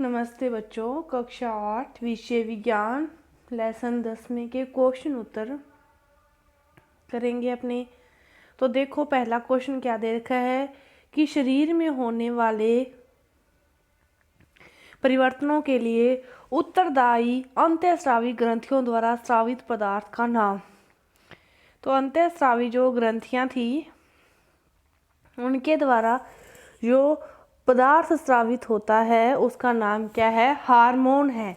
नमस्ते बच्चों, कक्षा 8 विषय विज्ञान लेसन 10 में के क्वेश्चन उत्तर करेंगे अपने। तो देखो पहला क्वेश्चन क्या दे रखा है कि शरीर में होने वाले परिवर्तनों के लिए उत्तरदायी अंतःस्रावी ग्रंथियों द्वारा स्रावित पदार्थ का नाम। तो अंतःस्रावी जो ग्रंथियां थी उनके द्वारा जो पदार्थ स्रावित होता है उसका नाम क्या है? हार्मोन है।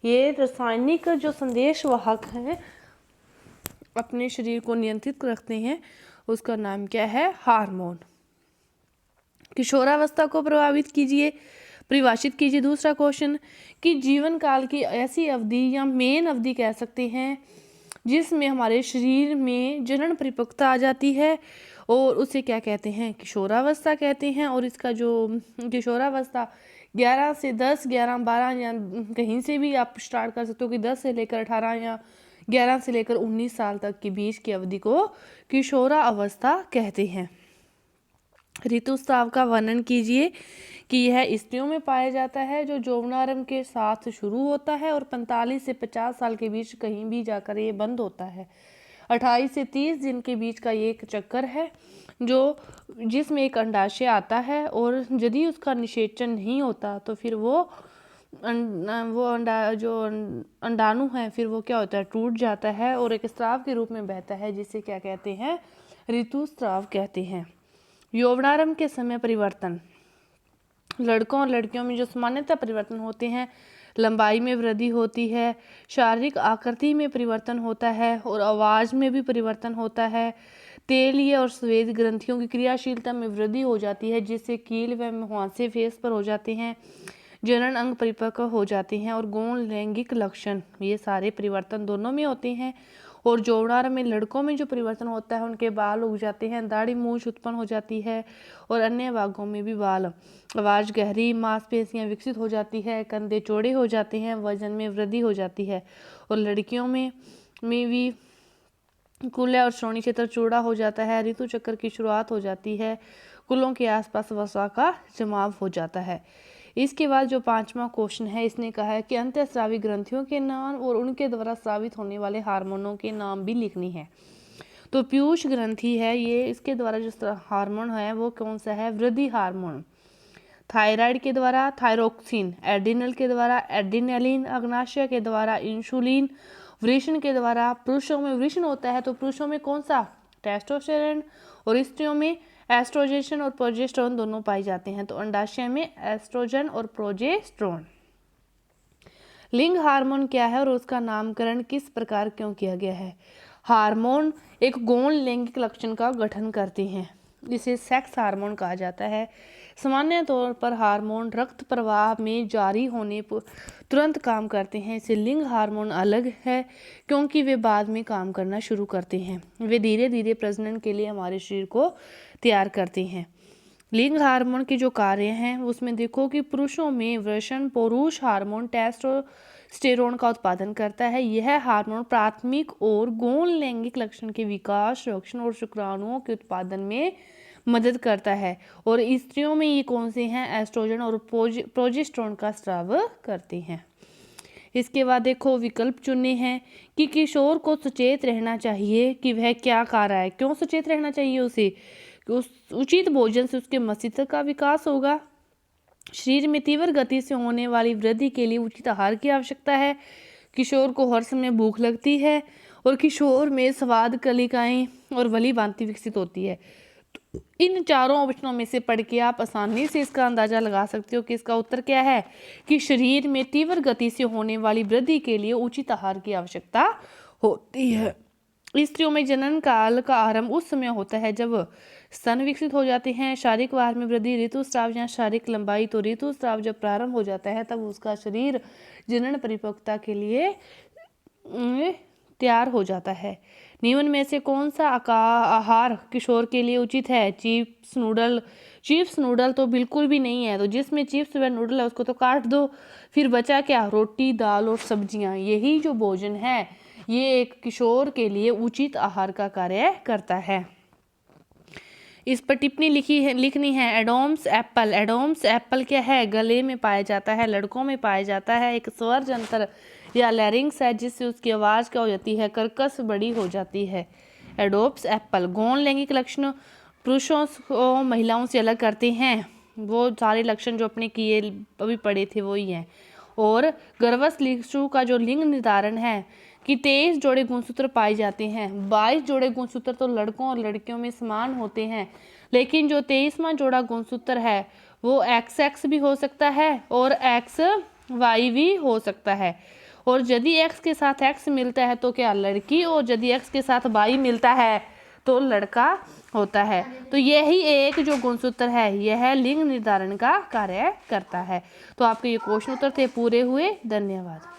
ये रासायनिक जो संदेश वाहक हैं अपने शरीर को नियंत्रित रखते हैं, उसका नाम क्या है? हार्मोन। किशोरावस्था को परिभाषित कीजिए। दूसरा क्वेश्चन कि जीवन काल की ऐसी अवधि या मेन अवधि कह सकते हैं जिसमें हमारे शरीर में जनन परिपक्वता आ जाती है और उसे क्या कहते हैं? किशोरावस्था कहते हैं। और इसका जो किशोरावस्था 11 से 10, 11, 12 या कहीं से भी आप स्टार्ट कर सकते हो कि 10 से लेकर 18 या 11 से लेकर 19 साल तक के बीच की अवधि को किशोरावस्था कहते हैं। ऋतुस्राव का वर्णन कीजिए कि यह स्त्रियों में पाया जाता है जो यौवनारंभ के साथ शुरू होता है और 45 से 50 साल के बीच कहीं भी जाकर ये बंद होता है। 28 से 30 दिन के बीच का ये एक चक्कर है जिसमें एक अंडाशय आता है और यदि उसका निषेचन नहीं होता तो फिर वो अंडाणु है फिर वो क्या होता है? टूट जाता है और एक स्राव के रूप में बहता है, जिसे क्या कहते हैं? ऋतुस्राव कहते हैं। यौवनारंभ के समय परिवर्तन। लड़कों और लड़कियों में जो सामान्यतः परिवर्तन होते हैं, लंबाई में वृद्धि होती है, शारीरिक आकृति में परिवर्तन होता है और आवाज़ में भी परिवर्तन होता है। तेलीय और स्वेद ग्रंथियों की क्रियाशीलता में वृद्धि हो जाती है, जिससे कील व मुहांसे फेस पर हो जाते हैं। जनन अंग परिपक्व हो जाते हैं और गौण लैंगिक लक्षण, ये सारे परिवर्तन दोनों में होते हैं। और यौवनारंभ में लड़कों में जो परिवर्तन होता है, उनके बाल उग जाते हैं, दाढ़ी मूंछ उत्पन्न हो जाती है और अन्य भागों में भी बाल। आवाज़ गहरी, मांसपेशियां विकसित हो जाती है, कंधे चौड़े हो जाते हैं, वजन में वृद्धि हो जाती है। और लड़कियों में भी कुल्ला और श्रोणि क्षेत्र चौड़ा हो जाता है। ऋतु चक्र की शुरुआत हो जाती है। कुलों के आसपास वसा का जमाव हो जाता है। इसके बाद जो 5वां क्वेश्चन है, इसने कहा है कि अंतःस्रावी ग्रंथियों के नाम और उनके द्वारा स्रावित होने वाले हार्मोनों के नाम भी लिखनी है। तो पीयूष ग्रंथि है ये, इसके द्वारा जो हार्मोन है वो कौन सा है? वृद्धि हार्मोन। थायराइड के द्वारा थायरोक्सिन, एड्रिनल के द्वारा एड्रिनलिन, अग्नाशय के द्वारा इंसुलिन, वृषण के द्वारा, पुरुषों में वृषण होता है तो पुरुषों में कौन सा? टेस्टोस्टेरोन, और स्त्रियों में एस्ट्रोजेशन और प्रोजेस्टेरोन दोनों पाए जाते हैं। तो अंडाशय में एस्ट्रोजन और प्रोजेस्टेरोन। लिंग हार्मोन क्या है और उसका नामकरण किस प्रकार क्यों किया गया है? हार्मोन एक गौण लैंगिक लक्षण का गठन करते हैं, इसे सेक्स हार्मोन कहा जाता है। सामान्य तौर पर हार्मोन रक्त प्रवाह में जारी होने पर तुरंत काम करते हैं। इसे लिंग हार्मोन अलग है क्योंकि वे बाद में काम करना शुरू करते हैं। वे धीरे धीरे प्रजनन के लिए हमारे शरीर को तैयार करते हैं। लिंग हार्मोन के जो कार्य हैं उसमें देखो कि पुरुषों में वृषण पुरुष हार्मोन टेस्टोस्टेरोन का उत्पादन करता है। यह हार्मोन प्राथमिक और गौण लैंगिक लक्षण के विकास, रक्षण और शुक्राणुओं के उत्पादन में मदद करता है। और स्त्रियों में ये कौन से हैं? एस्ट्रोजन और प्रोजेस्टेरोन का स्राव करते हैं। इसके बाद देखो विकल्प चुनने हैं कि किशोर को सचेत रहना चाहिए कि वह क्या खा रहा है। क्यों सचेत रहना चाहिए उसे? उस उचित भोजन से उसके मस्तिष्क का विकास होगा। शरीर में तीव्र गति से होने वाली वृद्धि के लिए उचित आहार की आवश्यकता है। किशोर को हर समय भूख लगती है और किशोर में स्वाद कलिकाएं और वली भांति विकसित होती है। तो इन चारों ऑप्शनों में से पढ़ के आप आसानी से इसका अंदाजा लगा सकते हो कि इसका उत्तर क्या है कि शरीर में तीव्र गति से होने वाली वृद्धि के लिए उचित आहार की आवश्यकता होती है। स्त्रियों में जनन काल का आरंभ उस समय होता है जब स्तन विकसित हो जाते हैं। शारीरिक भार में वृद्धि, ऋतुस्राव या शारीरिक लंबाई। तो ऋतुस्राव जब प्रारंभ हो जाता है तब उसका शरीर जनन परिपक्वता के लिए तैयार हो जाता है। निम्न में से कौन सा आहार किशोर के लिए उचित है? चिप्स नूडल तो बिल्कुल भी नहीं है। तो जिसमें चिप्स व नूडल है उसको तो काट दो। फिर बचा क्या? रोटी, दाल और सब्जियां। यही जो भोजन है ये एक किशोर के लिए उचित आहार का कार्य करता है। इस पर टिप्पणी लिखनी है। एडम्स एप्पल, एडम्स एप्पल क्या है? गले में पाया जाता है, लड़कों में पाया जाता है। एक स्वर जंत्र या लैरिंग्स है जिससे उसकी आवाज़ क्या हो जाती है? कर्कश बड़ी हो जाती है। एडोप्स एप्पल। गौण लैंगिक लक्षण पुरुषों को महिलाओं से अलग करते हैं। वो सारे लक्षण जो अपने किए अभी पढ़े थे वही हैं। और गर्भस्थ शिशु का जो लिंग निर्धारण है कि 23 जोड़े गुणसूत्र पाए जाते हैं। 22 जोड़े गुणसूत्र तो लड़कों और लड़कियों में समान होते हैं, लेकिन जो 23वां जोड़ा गुणसूत्र है वो XX भी हो सकता है और XY भी हो सकता है। और यदि X के साथ X मिलता है तो क्या लड़की, और यदि X के साथ Y मिलता है तो लड़का होता है। तो यही एक जो गुणसूत्र है यह लिंग निर्धारण का कार्य करता है। तो आपके ये क्वेश्चन उत्तर थे पूरे हुए। धन्यवाद।